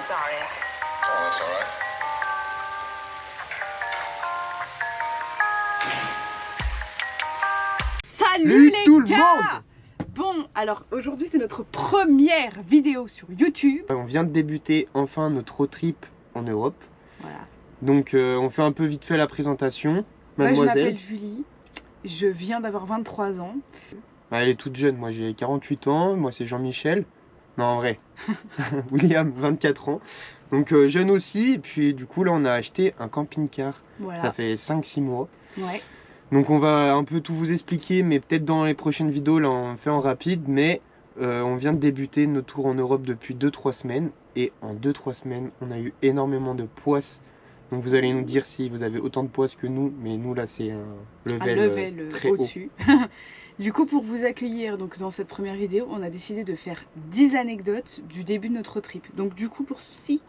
sorry. Oh, that's all right. Salut les tout le gars! Bon, alors aujourd'hui c'est notre première vidéo sur YouTube. On vient de débuter enfin notre road trip en Europe. Voilà. Donc on fait un peu vite fait la présentation. Moi je Mademoiselle, m'appelle Julie, je viens d'avoir 23 ans. elle est toute jeune, moi j'ai 48 ans, moi c'est Jean-Michel. Non en vrai, William, 24 ans. Donc jeune aussi, et puis du coup là on a acheté un camping-car. Voilà. Ça fait 5-6 mois. Ouais. Donc on va un peu tout vous expliquer, mais peut-être dans les prochaines vidéos, là on fait en rapide, mais on vient de débuter nos tours en Europe depuis 2-3 semaines, et en 2-3 semaines, on a eu énormément de poisses. Donc vous allez nous dire si vous avez autant de poisses que nous, mais nous là c'est un level, très haut. au-dessus. Du coup pour vous accueillir donc, dans cette première vidéo, on a décidé de faire 10 anecdotes du début de notre trip. Donc du coup pour ceci,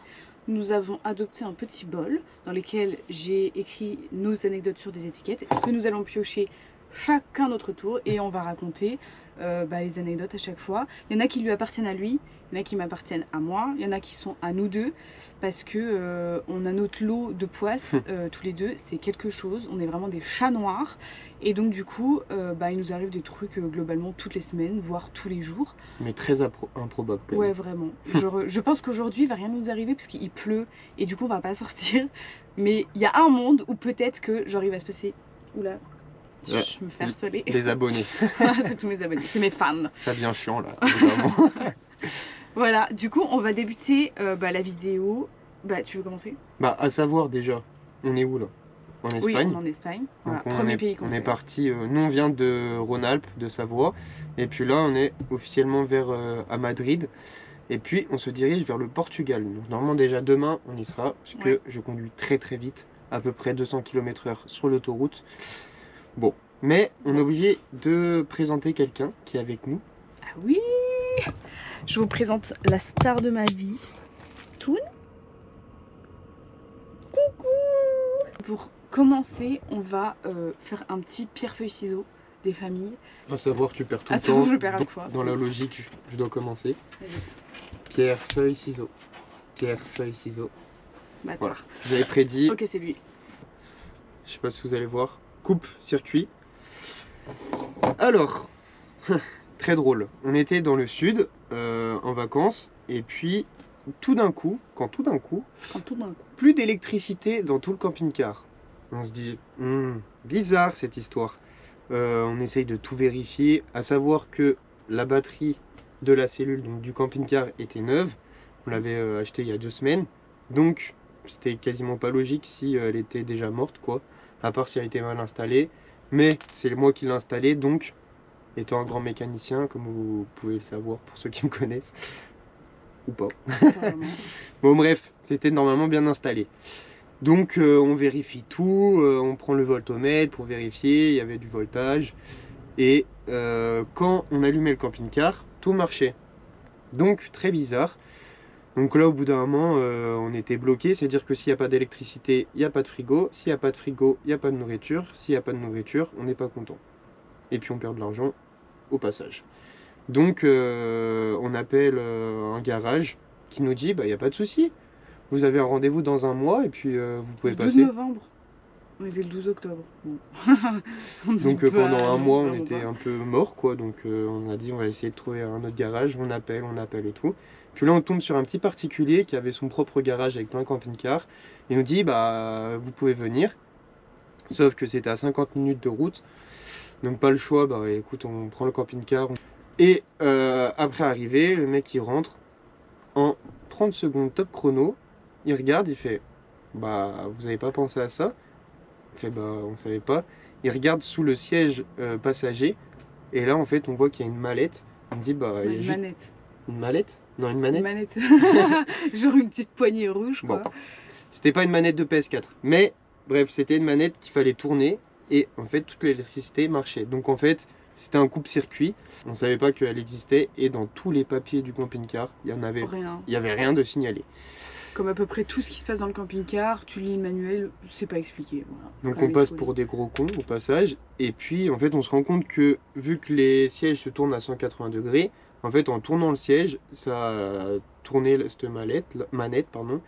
nous avons adopté un petit bol dans lequel j'ai écrit nos anecdotes sur des étiquettes que nous allons piocher chacun notre tour et on va raconter les anecdotes à chaque fois. Il y en a qui lui appartiennent à lui, il y en a qui m'appartiennent à moi, il y en a qui sont à nous deux parce que on a notre lot de poisses tous les deux, c'est quelque chose, on est vraiment des chats noirs et donc du coup il nous arrive des trucs globalement toutes les semaines, voire tous les jours. Mais très improbable quand même. Ouais vraiment, je pense qu'aujourd'hui il va rien nous arriver parce qu'il pleut et du coup on va pas sortir, mais il y a un monde où peut-être que genre il va se passer, oula, je me fais harceler. Les abonnés. C'est tous mes abonnés, c'est mes fans. Ça devient chiant là, évidemment. Voilà, du coup on va débuter la vidéo. Tu veux commencer? À savoir déjà, on est où là? En Espagne. Oui, on est en Espagne. Voilà, Donc premier pays qu'on on fait. est parti, nous on vient de Rhône-Alpes, de Savoie, et puis là on est officiellement à Madrid, et puis on se dirige vers le Portugal. Donc normalement déjà demain on y sera, parce que je conduis très très vite, à peu près 200 km/h sur l'autoroute. Bon, mais on est obligé de présenter quelqu'un qui est avec nous. Ah oui! Je vous présente la star de ma vie, Toon. Coucou! Pour commencer, on va faire un petit pierre-feuille-ciseaux des familles. À savoir, tu perds tout À le savoir, temps. je perds à chaque fois. Dans la logique, je dois commencer. Vas-y. Pierre, feuille, ciseaux. Pierre, feuille, ciseaux. Bâtard. Voilà, vous avez prédit. Ok, c'est lui. Je sais pas si vous allez voir. Coupe, circuit. Alors, très drôle. On était dans le sud, en vacances, et puis tout d'un coup, plus d'électricité dans tout le camping-car. On se dit, bizarre cette histoire. On essaye de tout vérifier, à savoir que la batterie de la cellule, donc du camping-car, était neuve. On l'avait acheté il y a 2 semaines, donc c'était quasiment pas logique si elle était déjà morte, quoi. À part si elle était mal installée, mais c'est moi qui l'ai installée, donc étant un grand mécanicien, comme vous pouvez le savoir pour ceux qui me connaissent, ou pas. Bon bref, c'était normalement bien installé. Donc on vérifie tout, on prend le voltomètre pour vérifier, il y avait du voltage, et quand on allumait le camping-car, tout marchait. Donc très bizarre. Donc là au bout d'un moment on était bloqué, c'est-à-dire que s'il n'y a pas d'électricité, il n'y a pas de frigo, s'il n'y a pas de frigo, il n'y a pas de nourriture, s'il n'y a pas de nourriture, on n'est pas content. Et puis on perd de l'argent au passage. Donc on appelle un garage qui nous dit, il n'y a pas de souci, vous avez un rendez-vous dans 1 mois et puis vous pouvez passer. Le 12 novembre. On était le 12 octobre. Bon. Donc pendant 1 mois on était un peu mort, quoi, donc on a dit on va essayer de trouver un autre garage, on appelle et tout. Puis là on tombe sur un petit particulier qui avait son propre garage avec plein de camping-cars. Il nous dit vous pouvez venir, sauf que c'était à 50 minutes de route, donc pas le choix, écoute, on prend le camping-car. Et après arrivé, le mec il rentre en 30 secondes top chrono, il regarde, il fait vous avez pas pensé à ça? Il fait on savait pas. Il regarde sous le siège passager, et là en fait on voit qu'il y a une mallette. On me dit il y a juste manette. une mallette? Non, une manette. Une manette. Genre une petite poignée rouge, quoi. Bon. C'était pas une manette de PS4, mais bref, c'était une manette qu'il fallait tourner, et en fait toute l'électricité marchait. Donc en fait c'était un coupe-circuit, on savait pas qu'elle existait, et dans tous les papiers du camping-car il y avait rien de signalé. Comme à peu près tout ce qui se passe dans le camping-car, tu lis le manuel, c'est pas expliqué. Voilà. Donc on passe pour des gros cons au passage, et puis en fait on se rend compte que vu que les sièges se tournent à 180 degrés, En fait, en tournant le siège, ça a tourné cette manette, pardon,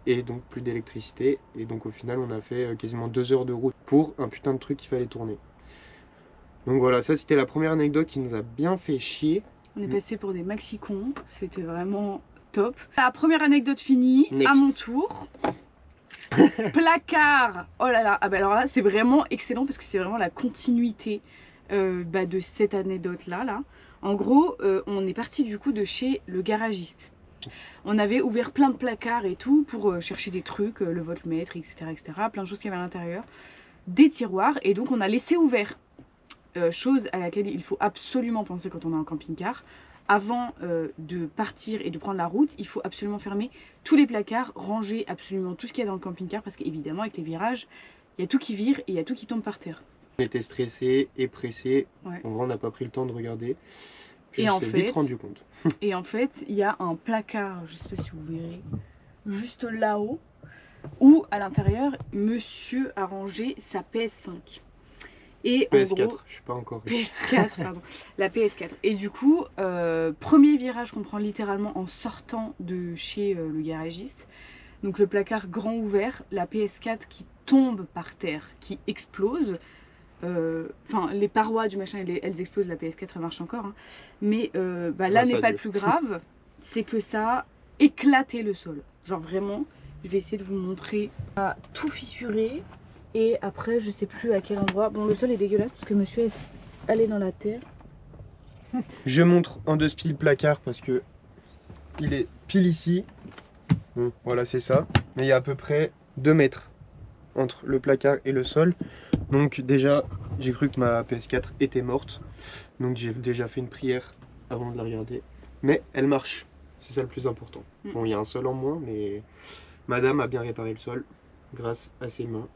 et donc plus d'électricité. Et donc au final, on a fait quasiment 2 heures de route pour un putain de truc qu'il fallait tourner. Donc voilà, ça c'était la première anecdote qui nous a bien fait chier. On est passé pour des maxi-cons, c'était vraiment top. La première anecdote finie, Next. à mon tour. Placard. Oh là là, ah bah alors là c'est vraiment excellent parce que c'est vraiment la continuité de cette anecdote là. En gros, on est parti du coup de chez le garagiste. On avait ouvert plein de placards et tout pour chercher des trucs, le voltmètre, etc., plein de choses qu'il y avait à l'intérieur, des tiroirs, et donc on a laissé ouvert. Chose à laquelle il faut absolument penser quand on est en camping-car. Avant de partir et de prendre la route, il faut absolument fermer tous les placards, ranger absolument tout ce qu'il y a dans le camping-car parce qu'évidemment avec les virages, il y a tout qui vire et il y a tout qui tombe par terre. On était stressés et pressés, Ouais. en vrai on n'a pas pris le temps de regarder, puis Et on en s'est fait, vite rendu compte. Et en fait, il y a un placard, je sais pas si vous verrez, juste là-haut, où à l'intérieur, monsieur a rangé sa PS5. Et PS4, en gros, je suis pas encore PS4, pardon, la PS4. Et du coup, premier virage qu'on prend littéralement en sortant de chez le garagiste. Donc le placard grand ouvert, la PS4 qui tombe par terre, qui explose. Enfin, les parois du machin, elles explosent, la PS4 elle marche encore. Hein. Mais là n'est pas le plus grave, c'est que ça a éclaté le sol. Genre vraiment, je vais essayer de vous montrer. Ça a tout fissuré. Et après, je sais plus à quel endroit. Bon, le sol est dégueulasse parce que monsieur est allé dans la terre. Je montre en deux spies le placard parce que il est pile ici. Bon, voilà, c'est ça. Mais il y a à peu près 2 mètres entre le placard et le sol. Donc déjà, j'ai cru que ma PS4 était morte. Donc j'ai déjà fait une prière avant de la regarder. Mais elle marche. C'est ça le plus important. Bon, il y a un sol en moins, mais madame a bien réparé le sol grâce à ses mains.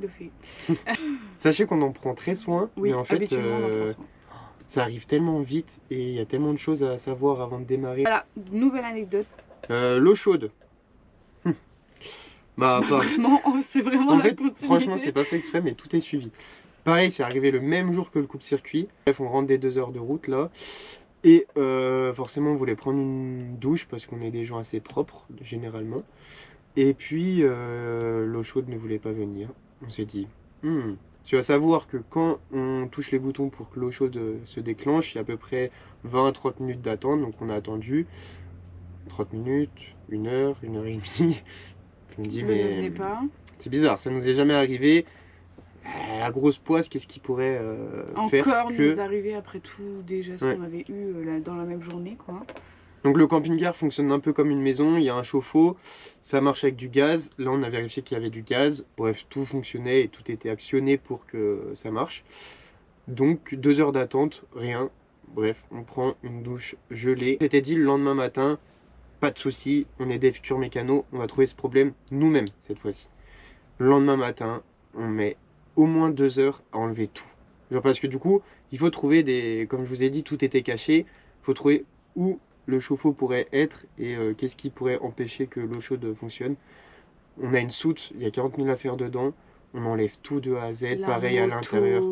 Le fait. Sachez qu'on en prend très soin, Oui, mais en fait, habituellement, on en prend soin. ça arrive tellement vite et il y a tellement de choses à savoir avant de démarrer. Voilà, nouvelle anecdote. L'eau chaude. Bah, pas. Vraiment, c'est vraiment En la fait, continuité. franchement, c'est pas fait exprès, mais tout est suivi. Pareil, c'est arrivé le même jour que le coupe-circuit. Bref, on rentre des 2 heures de route là. Et forcément, on voulait prendre une douche parce qu'on est des gens assez propres, généralement. Et puis, l'eau chaude ne voulait pas venir. On s'est dit, tu vas savoir que quand on touche les boutons pour que l'eau chaude se déclenche, il y a à peu près 20 à 30 minutes d'attente. Donc, on a attendu 30 minutes, 1 heure, 1 heure et demie. Je me dis, mais c'est bizarre, ça nous est jamais arrivé. La grosse poisse, qu'est-ce qui pourrait faire encore que... nous arriver après tout déjà ce qu'on avait eu dans la même journée, quoi. Donc le camping-car fonctionne un peu comme une maison, il y a un chauffe-eau, ça marche avec du gaz. Là on a vérifié qu'il y avait du gaz. Bref, tout fonctionnait et tout était actionné pour que ça marche. Donc 2 heures d'attente, rien. Bref, on prend une douche gelée. C'était dit le lendemain matin, pas de souci, on est des futurs mécanos, on va trouver ce problème nous-mêmes cette fois-ci. Le lendemain matin, on met au moins 2 heures à enlever tout. Genre parce que du coup, il faut trouver des... Comme je vous ai dit, tout était caché. Il faut trouver où le chauffe-eau pourrait être et qu'est-ce qui pourrait empêcher que l'eau chaude fonctionne. On a une soute, il y a 40 000 affaires dedans. On enlève tout de A à Z, pareil à l'intérieur.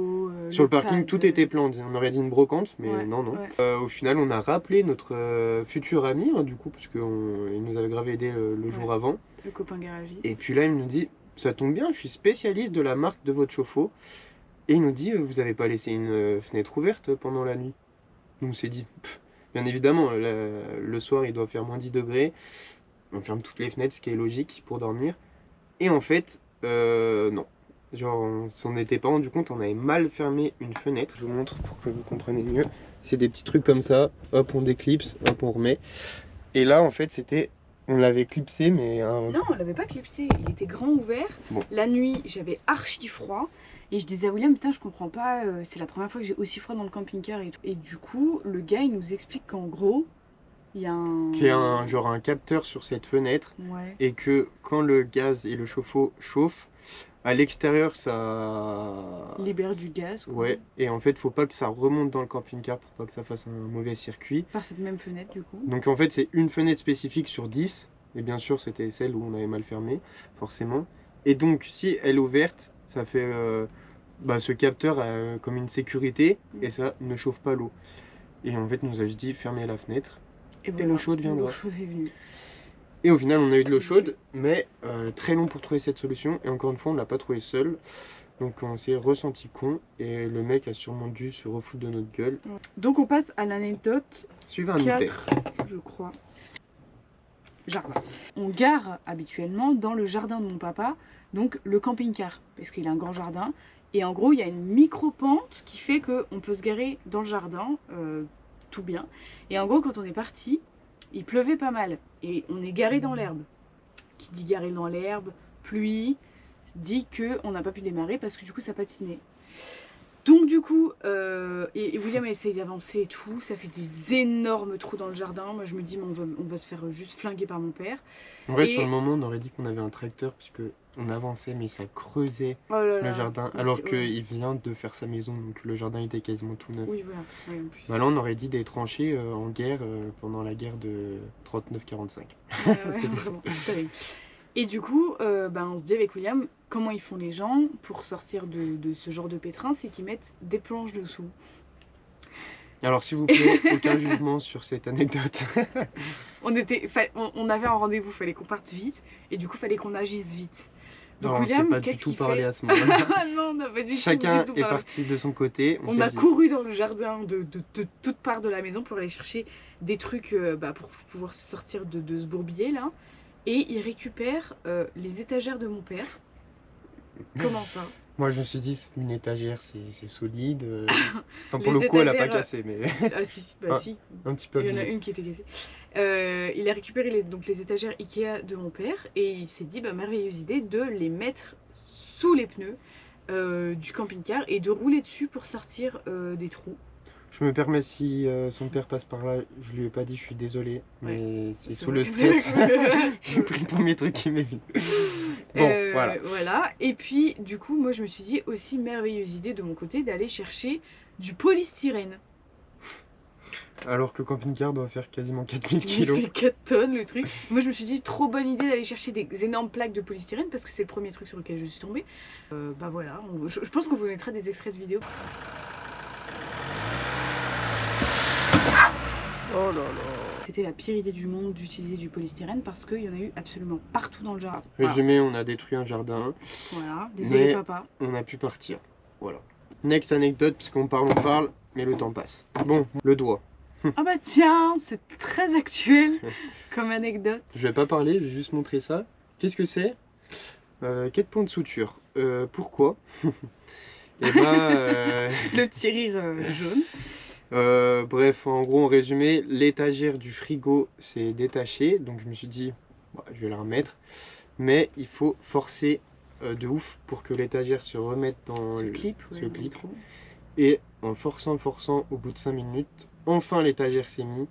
Sur le parking, tout était plein. On aurait dit une brocante, mais non. Au final, on a rappelé notre futur ami, du coup, parce qu'il nous avait grave aidé le jour avant. Le copain garagiste. Et puis là, il nous dit, ça tombe bien, je suis spécialiste de la marque de votre chauffe-eau. Et il nous dit, vous n'avez pas laissé une fenêtre ouverte pendant la nuit? Nous, on s'est dit, bien évidemment, le soir, il doit faire moins 10 degrés. On ferme toutes les fenêtres, ce qui est logique pour dormir. Et en fait, non. Genre, on s'en était pas rendu compte, on avait mal fermé une fenêtre. Je vous montre pour que vous compreniez mieux. C'est des petits trucs comme ça. Hop, on déclipse, hop, on remet. Et là, en fait, c'était... On l'avait clipsé, mais... Non, on l'avait pas clipsé. Il était grand ouvert. Bon. La nuit, j'avais archi froid. Et je disais à William, putain, je comprends pas, c'est la première fois que j'ai aussi froid dans le camping-car et tout. Et du coup, le gars, il nous explique qu'en gros, il y a un... Qu'il y a genre un capteur sur cette fenêtre. Ouais. Et que quand le gaz et le chauffe-eau chauffent, à l'extérieur, ça... libère du gaz, quoi. Ouais, et en fait, faut pas que ça remonte dans le camping-car pour pas que ça fasse un mauvais circuit. Par cette même fenêtre, du coup. Donc en fait, c'est une fenêtre spécifique sur 10. Et bien sûr, c'était celle où on avait mal fermé, forcément. Et donc, si elle est ouverte, ça fait ce capteur comme une sécurité et ça ne chauffe pas l'eau. Et en fait, on nous a juste dit fermez la fenêtre Et et l'eau chaude viendra. L'eau chaude est venue. Et au final, on a eu de l'eau chaude, mais très long pour trouver cette solution. Et encore une fois, on ne l'a pas trouvé seul. Donc on s'est ressenti con et le mec a sûrement dû se refoutre de notre gueule. Donc on passe à l'anecdote Suivant 4, je crois. Jardin. On gare habituellement dans le jardin de mon papa, donc le camping-car, parce qu'il a un grand jardin. Et en gros, il y a une micro-pente qui fait qu'on peut se garer dans le jardin, tout bien. Et en gros, quand on est parti, il pleuvait pas mal. Et on est garé dans l'herbe. Qui dit garé dans l'herbe, pluie, dit qu'on n'a pas pu démarrer parce que du coup, ça patinait. Donc du coup, et William essaye d'avancer et tout, ça fait des énormes trous dans le jardin. Moi je me dis, mais on va se faire juste flinguer par mon père. En vrai, sur le moment, on aurait dit qu'on avait un tracteur puisque on avançait, mais ça creusait le jardin. Alors qu'il vient de faire sa maison, donc le jardin était quasiment tout neuf. Oui, voilà. Ouais, en plus. Bah là, on aurait dit des tranchées en guerre pendant la guerre de 39-45. C'était ça. Et du coup, on se dit avec William, comment ils font les gens pour sortir de ce genre de pétrin, c'est qu'ils mettent des planches dessous. Alors s'il vous plaît, aucun jugement sur cette anecdote. On avait un rendez-vous, fallait qu'on parte vite, et du coup fallait qu'on agisse vite. Donc alors, William, on s'est pas du tout parlé à ce moment-là. Non, on n'a pas du tout. Chacun est parti de son côté. On a couru dans le jardin de toutes parts de la maison pour aller chercher des trucs pour pouvoir sortir de ce bourbier là. Et il récupère les étagères de mon père. Comment ça? Moi je me suis dit, une étagère c'est solide. Enfin pour le coup elle a pas cassé mais... Ah si, si. Un petit peu. Il y en a une qui était cassée. Il a récupéré les étagères Ikea de mon père et il s'est dit, merveilleuse idée de les mettre sous les pneus du camping-car et de rouler dessus pour sortir des trous. Je me permets, si son père passe par là, je lui ai pas dit, je suis désolé, mais c'est sous le stress. J'ai pris le premier truc qui m'est venu. Bon, voilà. Et puis, du coup, moi je me suis dit aussi, merveilleuse idée de mon côté d'aller chercher du polystyrène. Alors que le camping-car doit faire quasiment 4000 kilos. Il fait 4 tonnes le truc. Moi je me suis dit, trop bonne idée d'aller chercher des énormes plaques de polystyrène parce que c'est le premier truc sur lequel je suis tombée. Voilà, je pense qu'on vous mettra des extraits de vidéos. Oh là là. C'était la pire idée du monde d'utiliser du polystyrène parce qu'il y en a eu absolument partout dans le jardin. Résumé, on a détruit un jardin. Voilà, désolé papa. On a pu partir. Voilà. Next anecdote, puisqu'on parle, mais le temps passe. Bon, le doigt. Ah bah tiens, c'est très actuel comme anecdote. Je vais pas parler, je vais juste montrer ça. Qu'est-ce que c'est 4 points de suture. Pourquoi? Et le petit rire jaune. Bref, en gros, en résumé, l'étagère du frigo s'est détachée, donc je me suis dit, je vais la remettre, mais il faut forcer de ouf pour que l'étagère se remette dans le clip. Et en forçant, au bout de 5 minutes, enfin l'étagère s'est mise.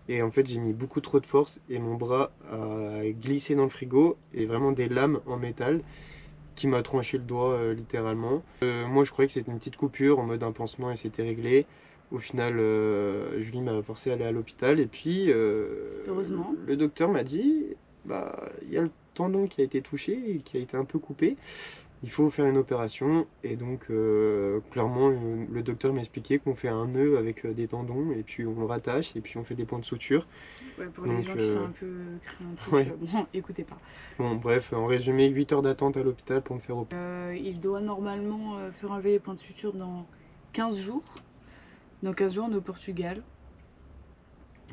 Et en fait, j'ai mis beaucoup trop de force et mon bras a glissé dans le frigo et vraiment des lames en métal qui m'a tranché le doigt littéralement. Moi, je croyais que c'était une petite coupure en mode un pansement et c'était réglé. Au final, Julie m'a forcé à aller à l'hôpital et puis heureusement, le docteur m'a dit il y a le tendon qui a été touché et qui a été un peu coupé. Il faut faire une opération et donc clairement le docteur m'a expliqué qu'on fait un nœud avec des tendons et puis on le rattache et puis on fait des points de suture. Ouais, pour les gens qui sont un peu créatifs, bon, écoutez pas. Bon bref, en résumé, 8 heures d'attente à l'hôpital pour me faire opérer. Il doit normalement faire enlever les points de suture dans 15 jours. Dans 15 jours, on est au Portugal.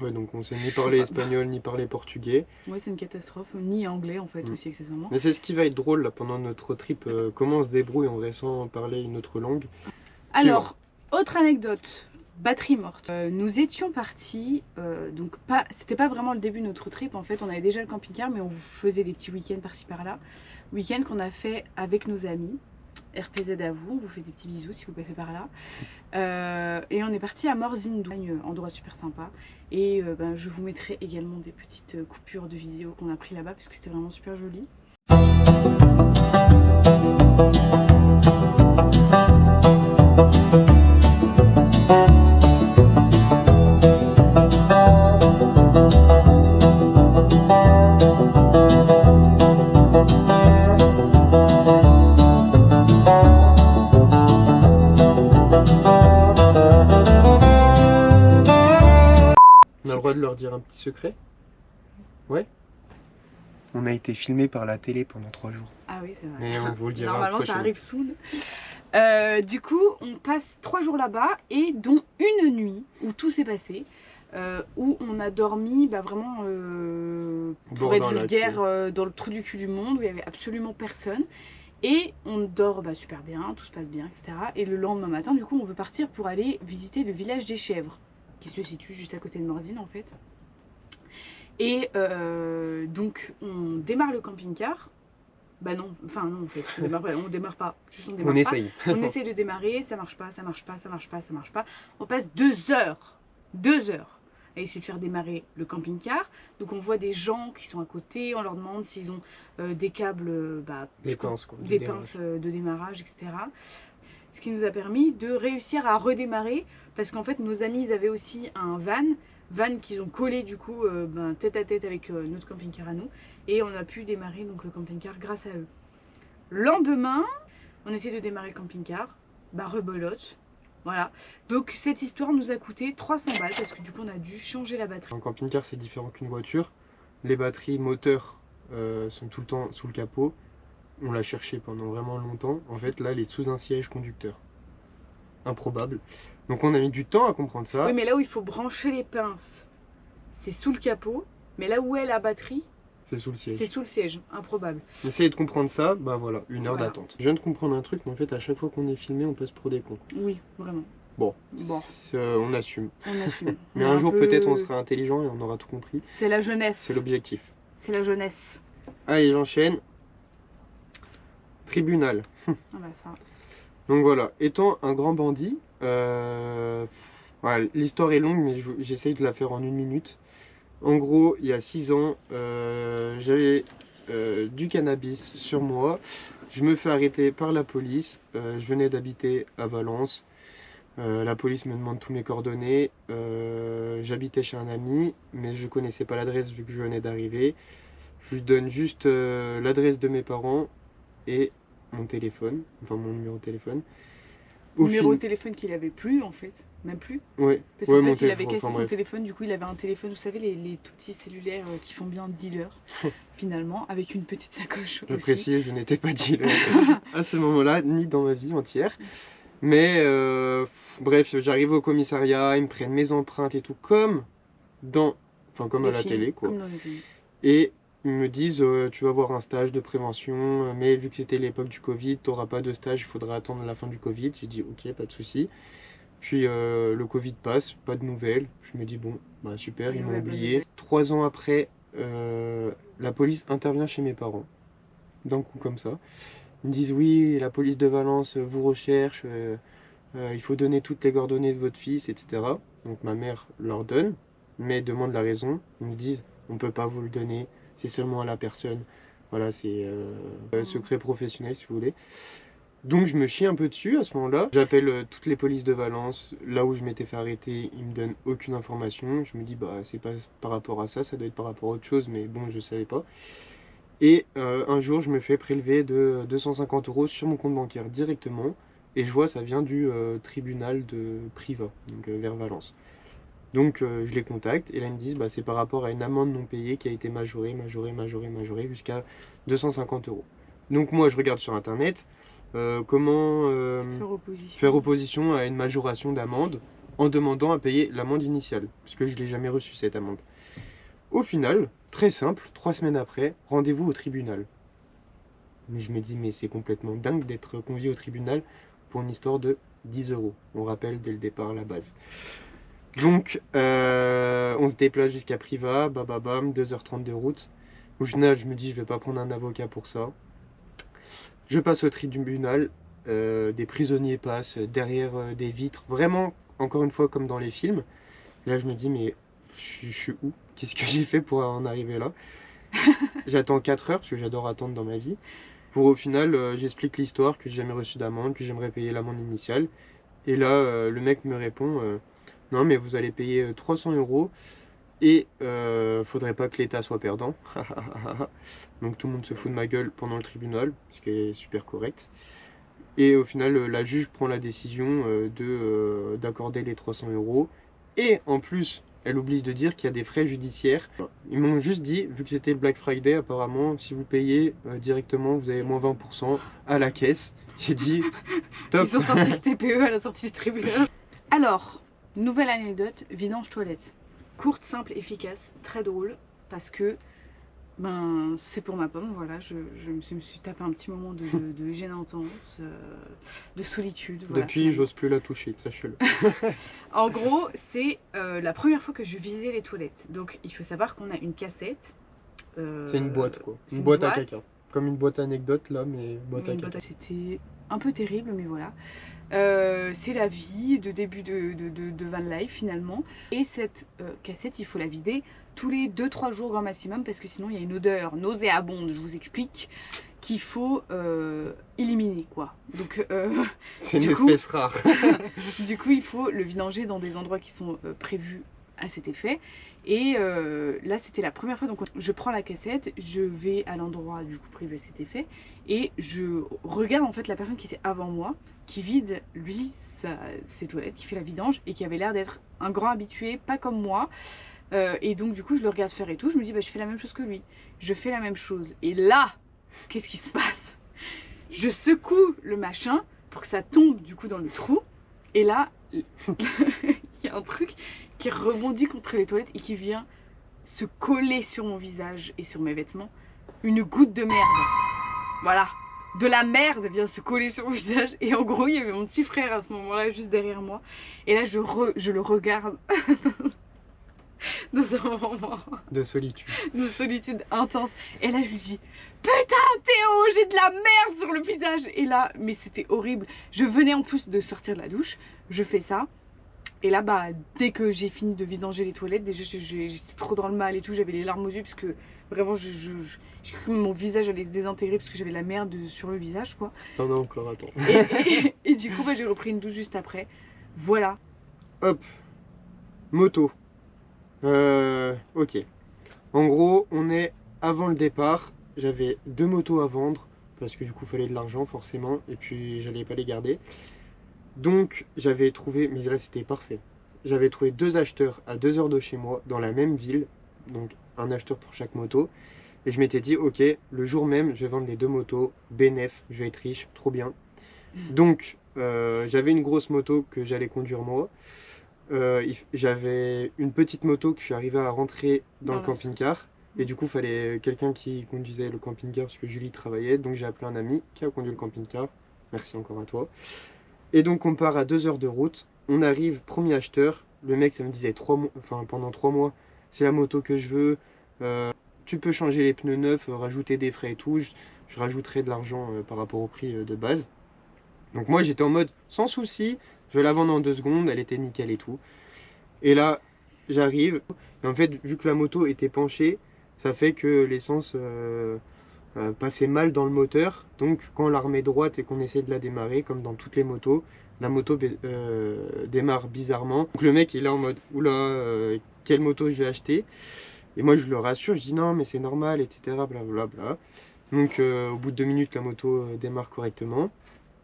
Ouais, donc on sait ni parler espagnol ni parler portugais. Ouais, c'est une catastrophe, ni anglais en fait aussi accessoirement. Mais c'est ce qui va être drôle là pendant notre trip, comment on se débrouille en restant parler une autre langue. Alors, autre anecdote, batterie morte. Nous étions partis, donc c'était pas vraiment le début de notre trip en fait, on avait déjà le camping-car mais on faisait des petits week-ends par-ci par-là. Week-end qu'on a fait avec nos amis. RPZ à vous, on vous fait des petits bisous si vous passez par là. Et on est parti à Morzindou, un endroit super sympa. Et je vous mettrai également des petites coupures de vidéos qu'on a pris là-bas parce que c'était vraiment super joli. droit de leur dire un petit secret? Ouais. On a été filmé par la télé pendant 3 jours. Ah oui, c'est vrai. Mais on vous le dira Normalement, ça prochainement. arrive soon. Du coup, on passe 3 jours là-bas et dont une nuit où tout s'est passé. Où on a dormi vraiment, pour être vulgaire, dans le trou du cul du monde, où il n'y avait absolument personne. Et on dort super bien, tout se passe bien, etc. Et le lendemain matin, du coup, on veut partir pour aller visiter le village des Chèvres, qui se situe juste à côté de Morzine en fait. Et donc on démarre le camping-car. Bah non, enfin non en fait, on démarre pas, juste on démarre pas. Essaye. On essaie de démarrer, ça marche pas, ça marche pas, ça marche pas, ça marche pas. On passe 2 heures à essayer de faire démarrer le camping-car. Donc on voit des gens qui sont à côté, on leur demande s'ils ont des câbles, des pinces, de démarrage, etc. Ce qui nous a permis de réussir à redémarrer, parce qu'en fait nos amis ils avaient aussi un van qu'ils ont collé du coup tête à tête avec notre camping-car à nous, et on a pu démarrer donc le camping-car grâce à eux. Lendemain, on essaie de démarrer le camping-car, rebolote. Voilà, donc cette histoire nous a coûté 300 balles parce que du coup on a dû changer la batterie. Un camping-car c'est différent qu'une voiture. Les batteries moteurs sont tout le temps sous le capot. On l'a cherché pendant vraiment longtemps. En fait là elle est sous un siège conducteur. Improbable. Donc on a mis du temps à comprendre ça. Oui, mais là où il faut brancher les pinces, c'est sous le capot. Mais là où est la batterie, c'est sous le siège. C'est sous le siège, improbable. Essayez de comprendre ça, voilà, 1 heure d'attente. Je viens de comprendre un truc, mais en fait à chaque fois qu'on est filmé, on passe pour des cons. Oui, vraiment. Bon. On assume. On assume. Mais un jour peut-être on sera intelligent et on aura tout compris. C'est la jeunesse. C'est l'objectif. C'est la jeunesse. Allez, j'enchaîne. Tribunal. Ça. Donc voilà, étant un grand bandit, voilà, l'histoire est longue mais j'essaye de la faire en 1 minute. En gros, il y a 6 ans, j'avais du cannabis sur moi. Je me fais arrêter par la police. Je venais d'habiter à Valence. La police me demande tous mes coordonnées. J'habitais chez un ami, mais je connaissais pas l'adresse vu que je venais d'arriver. Je lui donne juste l'adresse de mes parents et mon téléphone, enfin mon numéro de téléphone. Numéro de téléphone qu'il avait plus en fait, même plus. Ouais. Parce qu'en fait il avait cassé son téléphone, du coup il avait un téléphone, vous savez les tout petits cellulaires qui font bien dealer finalement, avec une petite sacoche aussi. Je précise, je n'étais pas dealer à ce moment-là, ni dans ma vie entière. Mais bref, j'arrive au commissariat, ils me prennent mes empreintes et tout, comme à la télé quoi. Comme dans les films. Et ils me disent tu vas avoir un stage de prévention, mais vu que c'était l'époque du Covid, tu n'auras pas de stage, il faudra attendre la fin du Covid. J'ai dit ok, pas de souci. Puis le Covid passe, pas de nouvelles. Je me dis bon, super, ils m'ont oublié. 3 ans après, la police intervient chez mes parents, d'un coup comme ça. Ils me disent oui, la police de Valence vous recherche, il faut donner toutes les coordonnées de votre fils, etc. Donc ma mère leur donne, mais demande la raison. Ils me disent on ne peut pas vous le donner, c'est seulement à la personne. Voilà, c'est secret professionnel si vous voulez. Donc je me chie un peu dessus à ce moment-là. J'appelle toutes les polices de Valence, là où je m'étais fait arrêter, ils me donnent aucune information. Je me dis c'est pas par rapport à ça, ça doit être par rapport à autre chose, mais bon, je savais pas. Et un jour, je me fais prélever de 250 € sur mon compte bancaire directement. Et je vois, ça vient du tribunal de Privas, donc vers Valence. Donc je les contacte et là ils me disent c'est par rapport à une amende non payée qui a été majorée jusqu'à 250 €. Donc moi je regarde sur internet comment faire opposition à une majoration d'amende en demandant à payer l'amende initiale, puisque je ne l'ai jamais reçue cette amende. Au final, très simple, 3 semaines après, rendez-vous au tribunal. Mais je me dis mais c'est complètement dingue d'être convié au tribunal pour une histoire de 10 €. On rappelle dès le départ la base. Donc, on se déplace jusqu'à Privas, 2h30 de route. Au final, je me dis, je vais pas prendre un avocat pour ça. Je passe au tribunal, des prisonniers passent derrière des vitres, vraiment, encore une fois, comme dans les films. Là, je me dis, mais je suis où? Qu'est-ce que j'ai fait pour en arriver là? J'attends 4 heures, parce que j'adore attendre dans ma vie. Pour au final, j'explique l'histoire, que j'ai jamais reçu d'amende, que j'aimerais payer l'amende initiale. Et là, le mec me répond... non mais vous allez payer 300 € et faudrait pas que l'État soit perdant. Donc tout le monde se fout de ma gueule pendant le tribunal, ce qui est super correct. Et au final la juge prend la décision d'accorder les 300 €. Et en plus elle oublie de dire qu'il y a des frais judiciaires. Ils m'ont juste dit, vu que c'était le Black Friday, apparemment, si vous payez directement, vous avez moins 20% à la caisse. J'ai dit, top. Ils ont sorti le TPE à la sortie du tribunal. Alors, nouvelle anecdote, vidange toilette. Courte, simple, efficace, très drôle, parce que c'est pour ma pomme, voilà, je me suis tapé un petit moment de gêne intense, de solitude. Voilà, depuis, j'ose plus la toucher, sachez-le. En gros, c'est la première fois que je visitais les toilettes. Donc, il faut savoir qu'on a une cassette. C'est une boîte, quoi. Une boîte à caca. Comme une boîte à anecdote, là, mais boîte à caca. C'était un peu terrible, mais voilà. C'est la vie de début de van life finalement. Et cette cassette, il faut la vider tous les 2-3 jours grand maximum parce que sinon il y a une odeur nauséabonde, je vous explique, qu'il faut éliminer quoi. Donc c'est une espèce rare. Du coup il faut le vidanger dans des endroits qui sont prévus à cet effet. Et là c'était la première fois, donc je prends la cassette, je vais à l'endroit du coup prévu à cet effet et je regarde en fait la personne qui était avant moi qui vide lui ses toilettes, qui fait la vidange et qui avait l'air d'être un grand habitué, pas comme moi. Et donc du coup je le regarde faire et tout, je me dis je fais la même chose que lui, je fais la même chose et là qu'est-ce qui se passe? Je secoue le machin pour que ça tombe du coup dans le trou et là il y a un truc qui rebondit contre les toilettes et qui vient se coller sur mon visage et sur mes vêtements, une goutte de merde, voilà, de la merde vient se coller sur mon visage et en gros il y avait mon petit frère à ce moment là juste derrière moi et là je le regarde dans un moment de solitude intense et là je lui dis putain Théo, j'ai de la merde sur le visage et là mais c'était horrible, je venais en plus de sortir de la douche, je fais ça et là dès que j'ai fini de vidanger les toilettes, déjà j'étais trop dans le mal et tout, j'avais les larmes aux yeux parce que vraiment j'ai cru que mon visage allait se désintégrer parce que j'avais la merde sur le visage quoi. T'en as encore, attends. Et du coup j'ai repris une douche juste après, voilà. Hop, moto. Ok. En gros, on est avant le départ. J'avais 2 motos à vendre parce que du coup, il fallait de l'argent forcément. Et puis, j'allais pas les garder. Donc, j'avais trouvé, mais là, c'était parfait. J'avais trouvé 2 acheteurs à 2 heures de chez moi dans la même ville. Donc, un acheteur pour chaque moto. Et je m'étais dit, ok, le jour même, je vais vendre les 2 motos. Bénef, je vais être riche, trop bien. Donc, j'avais une grosse moto que j'allais conduire moi. J'avais une petite moto que je suis arrivé à rentrer dans le camping-car et du coup il fallait quelqu'un qui conduisait le camping-car parce que Julie travaillait, donc j'ai appelé un ami qui a conduit le camping-car, merci encore à toi. Et donc on part à 2 heures de route, on arrive, premier acheteur, le mec ça me disait pendant 3 mois c'est la moto que je veux, tu peux changer les pneus neufs, rajouter des frais et tout, je rajouterai de l'argent par rapport au prix de base. Donc moi j'étais en mode sans souci, je vais la vendre en 2 secondes, elle était nickel et tout. Et là, j'arrive, et en fait, vu que la moto était penchée, ça fait que l'essence passait mal dans le moteur. Donc, quand on la remet droite et qu'on essaie de la démarrer, comme dans toutes les motos, la moto démarre bizarrement. Donc, le mec, il est en mode, oula, quelle moto je vais acheter? Et moi, je le rassure, je dis non, mais c'est normal, etc. Blablabla. Donc, au bout de 2 minutes, la moto démarre correctement.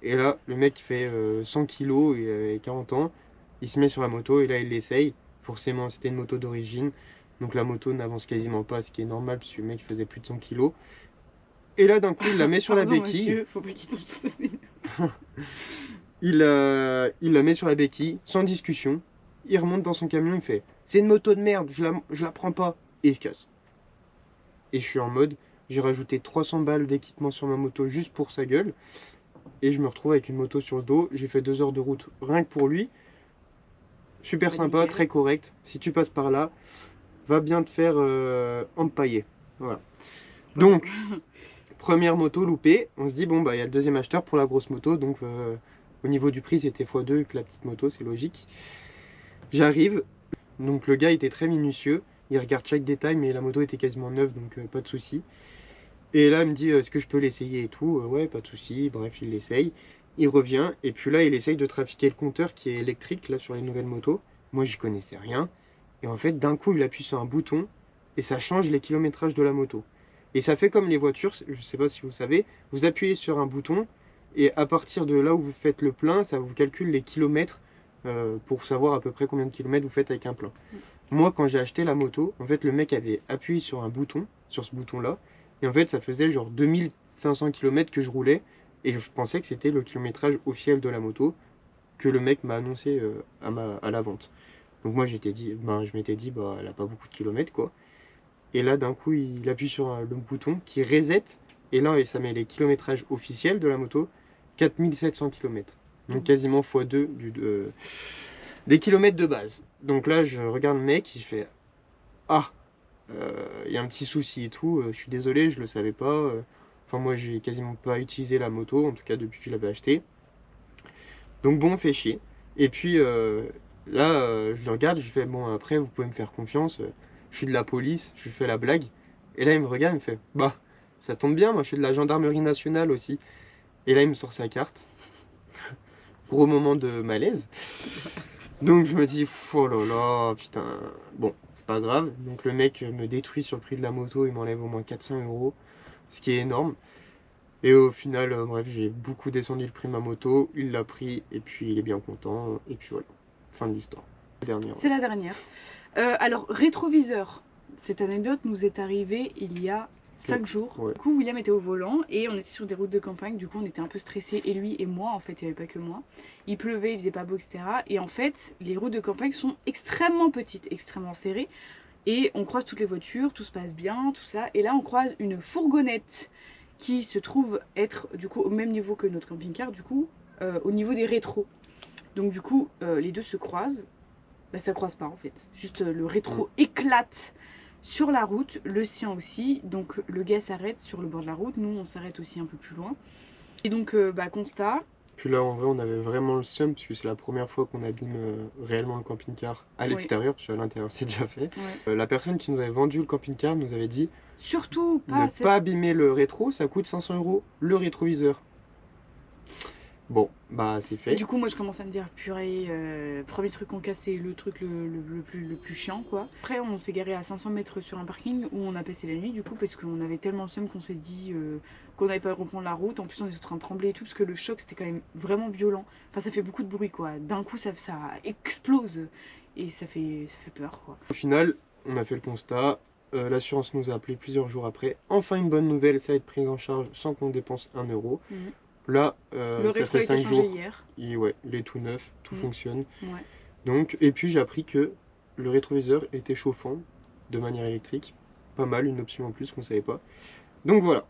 Et là, le mec fait 100 kg et 40 ans, il se met sur la moto et là il l'essaye. Forcément, c'était une moto d'origine, donc la moto n'avance quasiment pas, ce qui est normal parce que le mec faisait plus de 100 kg. Et là, d'un coup, il la met sur la béquille. Monsieur, faut pas qu'il tombe sur sa il la met sur la béquille, sans discussion. Il remonte dans son camion, il fait c'est une moto de merde, je la prends pas. Et il se casse. Et je suis en mode, j'ai rajouté 300 balles d'équipement sur ma moto juste pour sa gueule. Et je me retrouve avec une moto sur le dos. J'ai fait 2 heures de route rien que pour lui. Super sympa, très correct. Si tu passes par là, va bien te faire empailler. Voilà. Donc, première moto loupée. On se dit, bon, il y a le deuxième acheteur pour la grosse moto. Donc, au niveau du prix, c'était x2 que la petite moto, c'est logique. J'arrive. Donc, le gars était très minutieux. Il regarde chaque détail, mais la moto était quasiment neuve, donc pas de souci. Et là, il me dit, est-ce que je peux l'essayer et tout? Ouais, pas de souci. Bref, il l'essaye. Il revient, et puis là, il essaye de trafiquer le compteur qui est électrique, là, sur les nouvelles motos. Moi, j'y connaissais rien. Et en fait, d'un coup, il appuie sur un bouton, et ça change les kilométrages de la moto. Et ça fait comme les voitures, je sais pas si vous savez, vous appuyez sur un bouton, et à partir de là où vous faites le plein, ça vous calcule les kilomètres pour savoir à peu près combien de kilomètres vous faites avec un plein. Moi, quand j'ai acheté la moto, en fait, le mec avait appuyé sur un bouton, sur ce bouton-là, et en fait, ça faisait genre 2500 km que je roulais, et je pensais que c'était le kilométrage officiel de la moto que le mec m'a annoncé à la vente. Donc moi, je m'étais dit, bah, elle a pas beaucoup de kilomètres, quoi. Et là, d'un coup, il appuie sur le bouton qui reset, et là, ça met les kilométrages officiels de la moto, 4700 km. Donc quasiment x2 des kilomètres de base. Donc là, je regarde le mec, il fait ah, il y a un petit souci et tout, je suis désolé, je le savais pas. Enfin, moi, j'ai quasiment pas utilisé la moto, en tout cas depuis que je l'avais acheté. Donc bon, fait chier. Et puis là, je le regarde, je fais bon, après, vous pouvez me faire confiance, je suis de la police, je lui fais la blague. Et là, il me regarde, il me fait bah, ça tombe bien, moi je suis de la gendarmerie nationale aussi. Et là, il me sort sa carte. Gros moment de malaise. Donc je me dis, oh là là, putain, bon, c'est pas grave. Donc le mec me détruit sur le prix de la moto, il m'enlève au moins 400 €, ce qui est énorme. Et au final, bref, j'ai beaucoup descendu le prix de ma moto, il l'a pris, et puis il est bien content, et puis voilà, fin de l'histoire. C'est la dernière. Alors, rétroviseur, cette anecdote nous est arrivée il y a 5 jours. Ouais. Du coup, William était au volant et on était sur des routes de campagne. Du coup, on était un peu stressés, et lui et moi, en fait, il n'y avait pas que moi. Il pleuvait, il faisait pas beau, etc. Et en fait, les routes de campagne sont extrêmement petites, extrêmement serrées. Et on croise toutes les voitures, tout se passe bien, tout ça. Et là, on croise une fourgonnette qui se trouve être du coup au même niveau que notre camping-car, du coup, au niveau des rétros. Donc du coup, les deux se croisent. Bah, ça croise pas en fait. Juste le rétro éclate sur la route, le sien aussi. Donc le gars s'arrête sur le bord de la route, nous on s'arrête aussi un peu plus loin. Et donc bah, constat. Puis là en vrai on avait vraiment le seum parce que c'est la première fois qu'on abîme réellement le camping-car à l'extérieur, parce qu'à l'intérieur c'est déjà fait. Ouais. La personne qui nous avait vendu le camping-car nous avait dit surtout pas, ne pas abîmer le rétro, ça coûte 500 € le rétroviseur. Bon, bah c'est fait. Et du coup, moi je commence à me dire, purée, premier truc qu'on casse, c'est le truc le plus chiant quoi. Après, on s'est garé à 500 mètres sur un parking où on a passé la nuit du coup, parce qu'on avait tellement le seum qu'on s'est dit qu'on n'avait pas à reprendre la route. En plus, on était en train de trembler et tout, parce que le choc c'était quand même vraiment violent. Enfin, ça fait beaucoup de bruit quoi. D'un coup, ça explose et ça fait peur quoi. Au final, on a fait le constat. L'assurance nous a appelé plusieurs jours après. Enfin, une bonne nouvelle, ça va être pris en charge sans qu'on dépense 1 €. Là, ça fait 5 jours. Hier. Ouais, il est tout neuf, tout fonctionne. Ouais. Donc, et puis j'ai appris que le rétroviseur était chauffant de manière électrique. Pas mal, une option en plus qu'on ne savait pas. Donc voilà.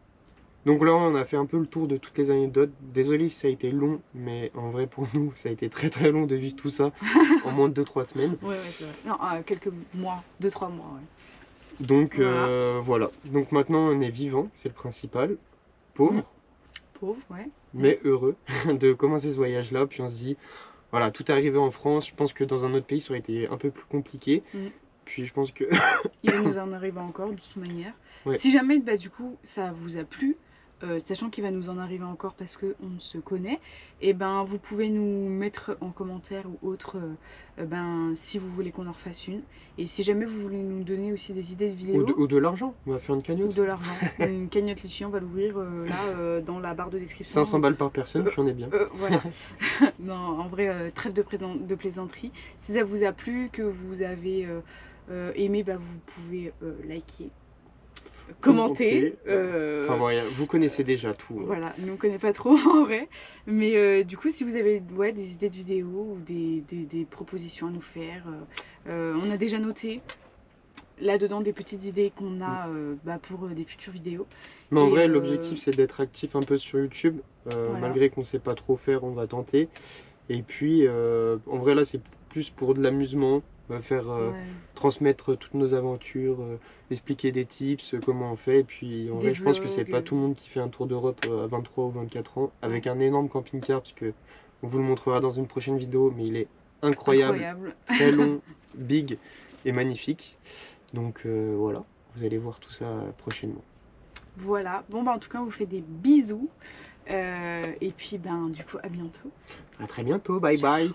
Donc là, on a fait un peu le tour de toutes les anecdotes. Désolé si ça a été long, mais en vrai pour nous, ça a été très très long de vivre tout ça en moins de 2-3 semaines. Ouais, c'est vrai. Non, quelques mois, 2-3 mois, ouais. Donc voilà. Donc maintenant, on est vivant, c'est le principal. Pauvre. Pauvre, ouais. Mais heureux de commencer ce voyage-là. Puis on se dit, voilà, tout est arrivé en France. Je pense que dans un autre pays, ça aurait été un peu plus compliqué. Puis je pense que... il va nous en arriver encore, de toute manière. Ouais. Si jamais, bah, du coup, ça vous a plu, sachant qu'il va nous en arriver encore parce qu'on se connaît, et ben vous pouvez nous mettre en commentaire ou autre ben, si vous voulez qu'on en refasse une. Et si jamais vous voulez nous donner aussi des idées de vidéos. Ou de l'argent, on va faire une cagnotte. Ou de l'argent. Une cagnotte Litchi, on va l'ouvrir là dans la barre de description. 500 balles par personne, puis on est bien. Voilà. Non, en vrai, trêve de plaisanterie. Si ça vous a plu, que vous avez aimé, bah, vous pouvez liker. Commenter. Enfin voilà, vous connaissez déjà tout. Voilà, nous on connaît pas trop en vrai. Mais du coup, si vous avez des idées de vidéos ou des propositions à nous faire, on a déjà noté là-dedans des petites idées qu'on a pour des futures vidéos. Mais en vrai, l'objectif c'est d'être actif un peu sur YouTube. Voilà. Malgré qu'on sait pas trop faire, on va tenter. Et puis, en vrai, là c'est plus pour de l'amusement. On va faire transmettre toutes nos aventures, expliquer des tips, comment on fait. Et puis en vrai, je pense que c'est pas tout le monde qui fait un tour d'Europe à 23 ou 24 ans avec un énorme camping-car, parce que on vous le montrera dans une prochaine vidéo, mais il est incroyable. Très long, big et magnifique. Donc voilà, vous allez voir tout ça prochainement. Voilà, bon bah en tout cas on vous fait des bisous et puis ben du coup à bientôt. À très bientôt, bye bye.